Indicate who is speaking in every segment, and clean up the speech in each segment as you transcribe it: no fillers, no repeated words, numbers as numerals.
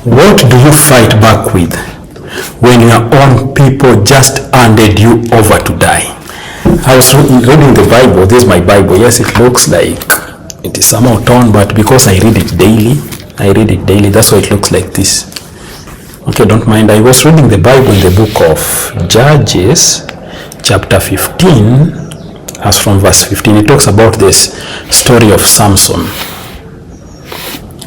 Speaker 1: What do you fight back with when your own people just handed you over to die? I was reading the Bible. This is my Bible. Yes, it looks like it is somehow torn, but because I read it daily, that's why it looks like this. Okay, don't mind. I was reading the Bible in the book of Judges, chapter 15, as from verse 15. It talks about this story of Samson.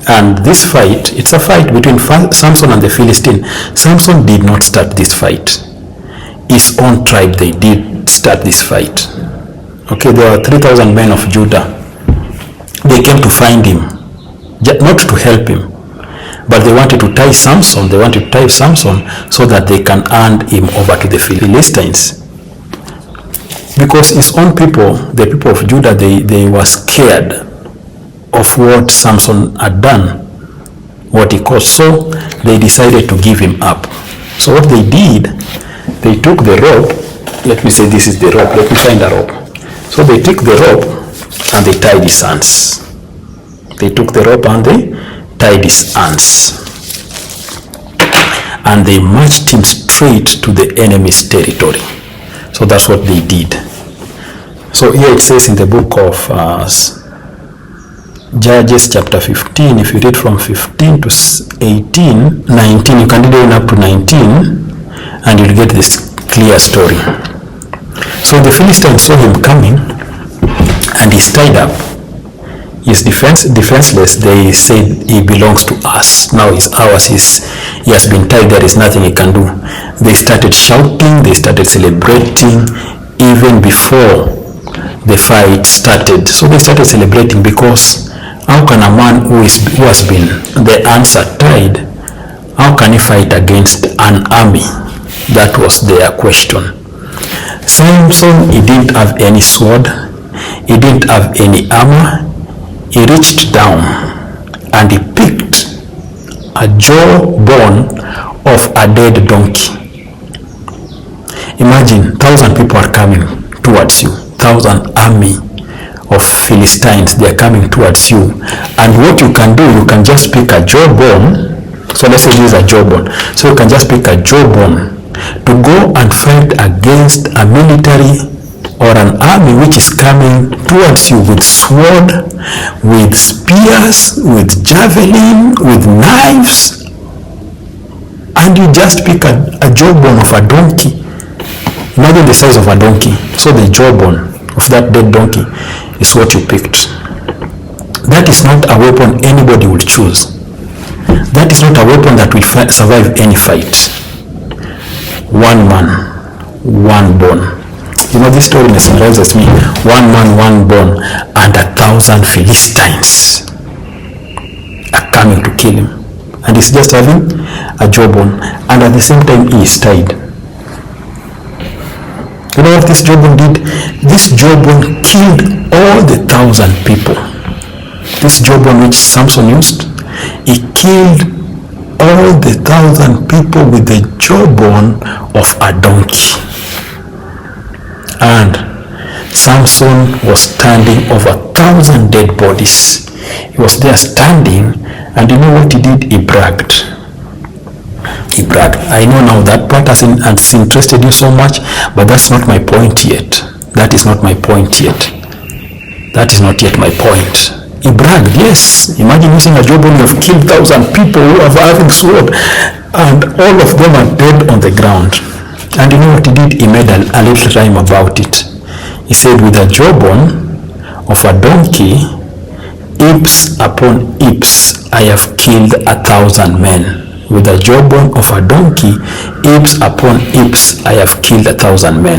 Speaker 1: And this fight, it's a fight between Samson and the Philistines. Samson did not start this fight. His own tribe, they did start this fight. Okay, there were 3,000 men of Judah. They came to find him, not to help him, but they wanted to tie Samson. They wanted to tie Samson so that they can hand him over to the Philistines. Because his own people, the people of Judah, they were scared of what Samson had done, what he caused. So they decided to give him up. So what they did, they took the rope. Let me say this is the rope. Let me find a rope. So they took the rope and they tied his hands. They took the rope and they tied his hands. And they marched him straight to the enemy's territory. So that's what they did. So here it says in the book of Judges chapter 15, if you read from 15 to 18, 19, you can read even up to 19, and you'll get this clear story. So the Philistines saw him coming, and he's tied up. He's defenseless. They said he belongs to us. Now he's ours. He has been tied. There is nothing he can do. They started shouting. They started celebrating even before the fight started. So they started celebrating because how can a man who has been the answer tied, how can he fight against an army? That was their question. Samson, he didn't have any sword. He didn't have any armor. He reached down and he picked a jawbone of a dead donkey. Imagine 1,000 people are coming towards you. 1,000 army of Philistines, they are coming towards you. And what you can do, you can just pick a jawbone. So let's say this is a jawbone. So you can just pick a jawbone to go and fight against a military or an army which is coming towards you with sword, with spears, with javelin, with knives. And you just pick a jawbone of a donkey. Imagine the size of a donkey. So the jawbone of that dead donkey is what you picked. That is not a weapon anybody will choose. That is not a weapon that will survive any fight. One man, one bone. You know, this story mesmerizes me. One man, one bone, and 1,000 Philistines are coming to kill him. And he's just having a jawbone, and at the same time he is tied. You know what this jawbone did? This jawbone killed all the 1,000 people. This jawbone which Samson used, he killed all the 1,000 people with the jawbone of a donkey. And Samson was standing over 1,000 dead bodies. He was there standing, and you know what he did? He bragged. He bragged. I know now that part has interested you so much, but that's not my point yet. That is not my point yet. That is not yet my point. He bragged, yes. Imagine using a jawbone. You have killed 1,000 people who are having sword, and all of them are dead on the ground. And you know what he did? He made a little rhyme about it. He said, with a jawbone of a donkey, heaps upon heaps, I have killed 1,000 men. With a jawbone of a donkey, heaps upon heaps, I have killed 1,000 men.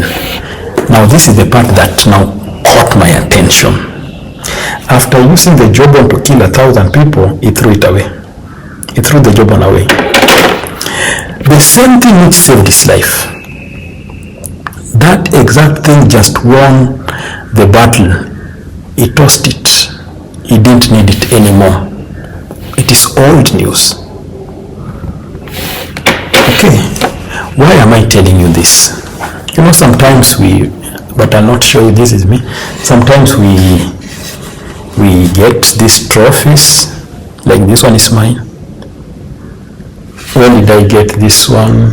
Speaker 1: Now this is the part that now caught my attention. After using the jawbone to kill 1,000 people, he threw it away. He threw the jawbone away. The same thing which saved his life, that exact thing just won the battle. He tossed it. He didn't need it anymore. It is old news. Okay, why am I telling you this? You know, sometimes but I'll not show you, this is me. Sometimes we get these trophies, like this one is mine. When did I get this one?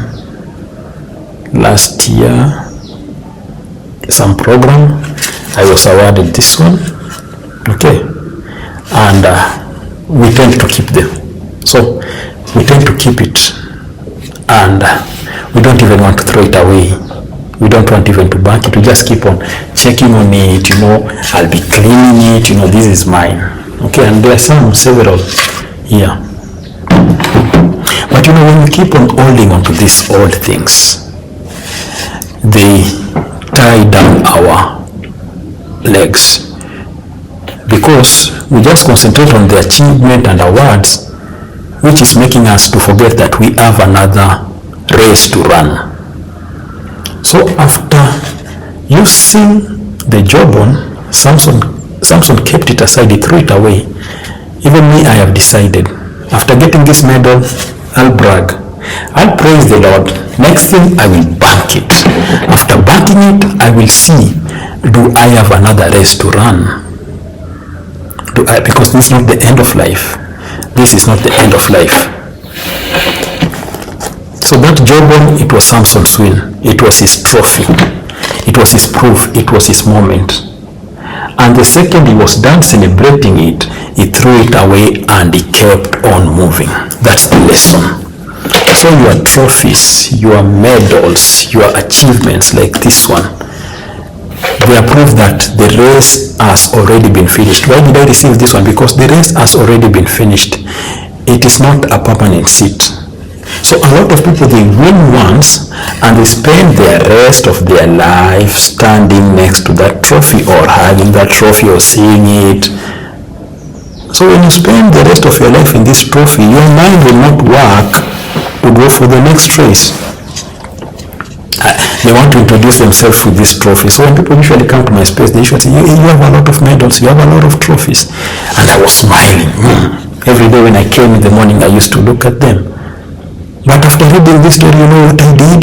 Speaker 1: Last year, some program, I was awarded this one. Okay, and we tend to keep them. So we tend to keep it, and we don't even want to throw it away. We don't want even to bank it. We just keep on checking on it. I'll be cleaning it. This is mine. Okay, and there are several here. But when we keep on holding on to these old things, they tie down our legs, because we just concentrate on the achievement and awards, which is making us to forget that we have another race to run. So after using the jawbone, Samson kept it aside. He threw it away. Even me, I have decided, after getting this medal, I'll brag. I'll praise the Lord. Next thing, I will bank it. After banking it, I will see, do I have another race to run? Because this is not the end of life. This is not the end of life. So that jawbone, it was Samson's win. It was his trophy. It was his proof. It was his moment. And the second he was done celebrating it, he threw it away and he kept on moving. That's the lesson. So your trophies, your medals, your achievements like this one, they are proof that the race has already been finished. Why did I receive this one? Because the race has already been finished. It is not a permanent seat. So a lot of people, they win once and they spend the rest of their life standing next to that trophy or having that trophy or seeing it. So when you spend the rest of your life in this trophy, your mind will not work to go for the next race. They want to introduce themselves with this trophy. So when people usually come to my space, they usually say, you have a lot of medals, you have a lot of trophies. And I was smiling. Every day when I came in the morning, I used to look at them. But after reading this story, you know what I did?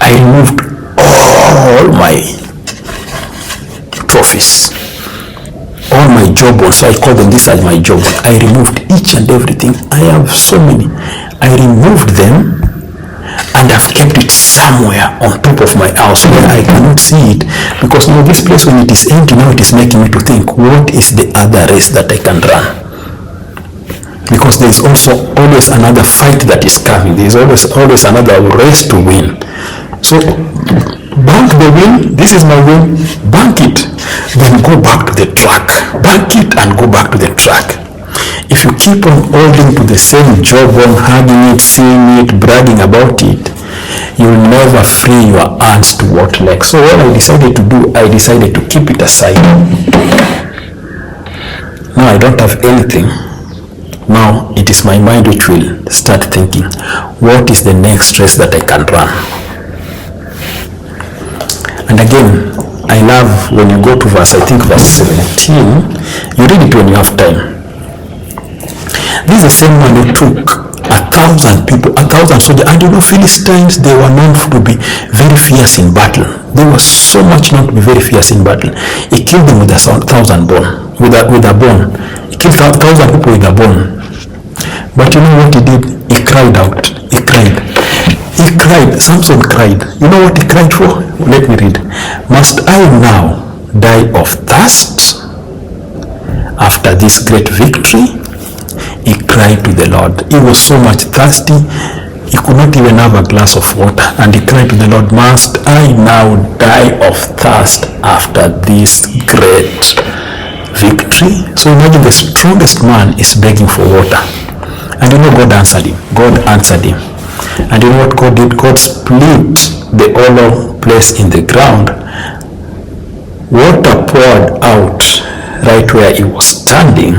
Speaker 1: I removed all my trophies, all my jawbones. So I call them, these are my jawbones. I removed each and everything. I have so many. I removed them and I've kept it somewhere on top of my house where I cannot see it, because this place, when it is empty now, it is making me to think, what is the other race that I can run? Because there is also always another fight that is coming. There is always another race to win. So bank the win. This is my win. Bank it. Then go back to the track. Bank it and go back to the track. If you keep on holding to the same jawbone, hugging it, seeing it, bragging about it, you will never free your hands to walk like. So what I decided to do, I decided to keep it aside. Now I don't have anything. Now it is my mind which will start thinking, what is the next race that I can run? And again, I love when you go to verse 17, you read it when you have time. This is the same one who took 1,000 people, 1,000 soldiers. And Philistines, they were known to be very fierce in battle. They were so much known to be very fierce in battle. He killed them with 1,000 bone, with a bone. He killed 1,000 people with a bone. But you know what he did? He cried out. He cried. Samson cried. You know what he cried for? Let me read. Must I now die of thirst after this great victory? He cried to the Lord. He was so much thirsty, he could not even have a glass of water. And he cried to the Lord, must I now die of thirst after this great victory? So imagine the strongest man is begging for water. And God answered him. God answered him. And you know what God did? God split the hollow place in the ground. Water poured out right where he was standing,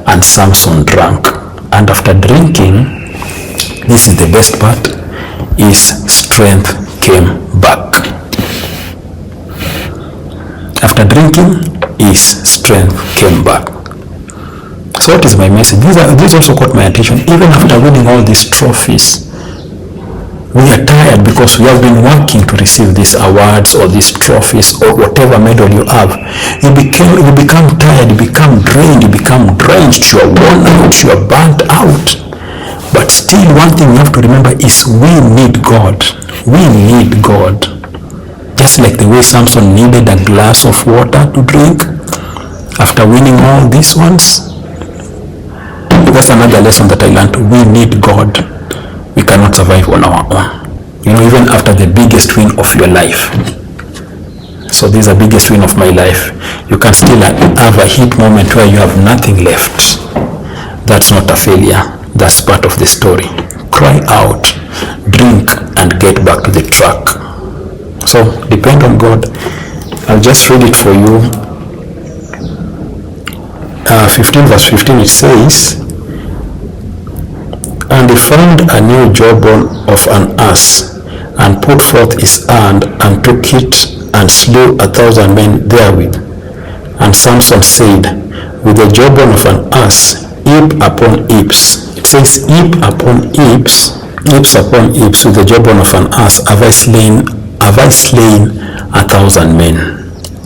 Speaker 1: and Samson drank. And after drinking, this is the best part, his strength came back. After drinking, his strength came back. So what is my message? These also caught my attention. Even after winning all these trophies, we are tired because we have been working to receive these awards or these trophies or whatever medal you have. You become tired, you become drained, you become drenched, you are worn out, you are burnt out. But still, one thing you have to remember is we need God. We need God. Just like the way Samson needed a glass of water to drink after winning all these ones. That's another lesson that I learned. We need God. We cannot survive on our own. Even after the biggest win of your life. So this is the biggest win of my life. You can still have a hit moment where you have nothing left. That's not a failure. That's part of the story. Cry out, drink, and get back to the track. So depend on God. I'll just read it for you. 15 verse 15, it says, "And he found a new jawbone of an ass, and put forth his hand, and took it, and slew 1,000 men therewith. And Samson said, With the jawbone of an ass, heap upon heaps." It says, heap upon heaps, heaps upon heaps, with the jawbone of an ass have I slain 1,000 men.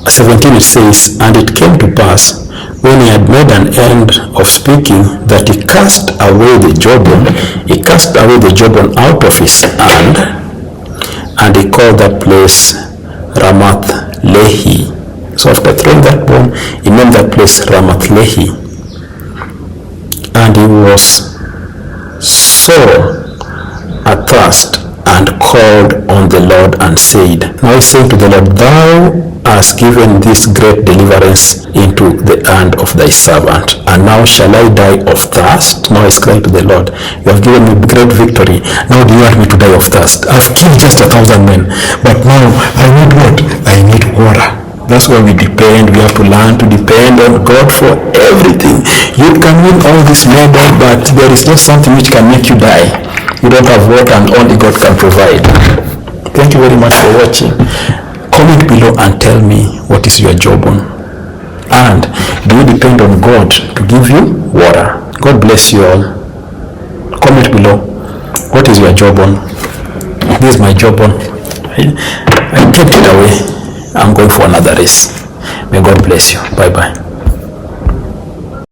Speaker 1: 17, it says, "And it came to pass, when he had made an end of speaking, that he cast away the jawbone out of his hand, and he called that place Ramath Lehi." So after throwing that bone, he named that place Ramath Lehi. "And he was sore athirst, and called on the Lord, and said," now he said to the Lord, "Thou hast given this great deliverance into the hand of thy servant, and now shall I die of thirst?" Now he's crying to the Lord, "You have given me great victory. Now do you want me to die of thirst? I've killed just 1,000 men, but now I need what? I need water." That's why we depend. We have to learn to depend on God for everything. You can win all this medal, but there is not something which can make you die. You don't have water, and only God can provide. Thank you very much for watching. Comment below and tell me, what is your jawbone? And do you depend on God to give you water? God bless you all. Comment below, what is your jawbone? This is my jawbone. I kept it away. I'm going for another race. May God bless you. Bye bye.